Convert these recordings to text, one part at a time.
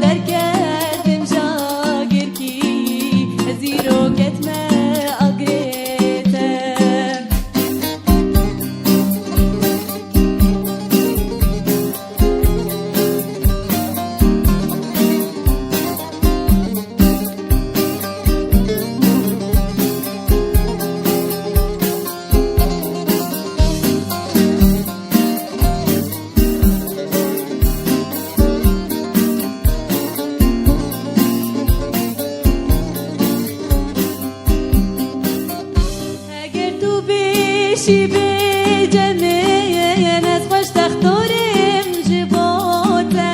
derketim jagirki ziro ketme agrete شي بجميع ناس خوش تختارم جبوته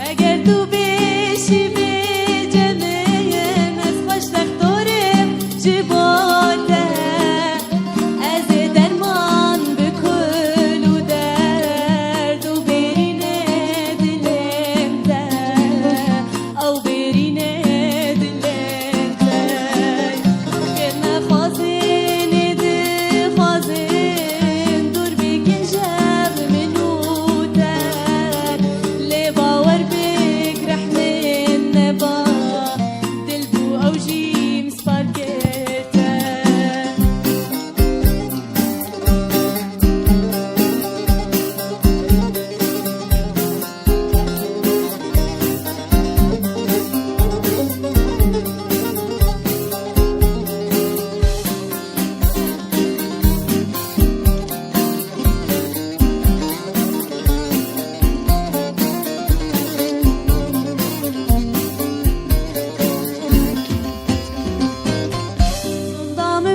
اگر تو بشی بجميع ناس خوش تختارم جبوته از درمان بکل و درد و برینه دلم ده او برینه دلم ده که نخواسته دور بکن جب منوتر لباور بک رحمن نبا دل بو او جیم سپارگته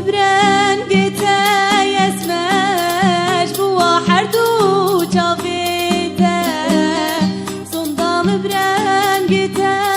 برنگته یسمش بوا هر دو چاویته صندام برنگته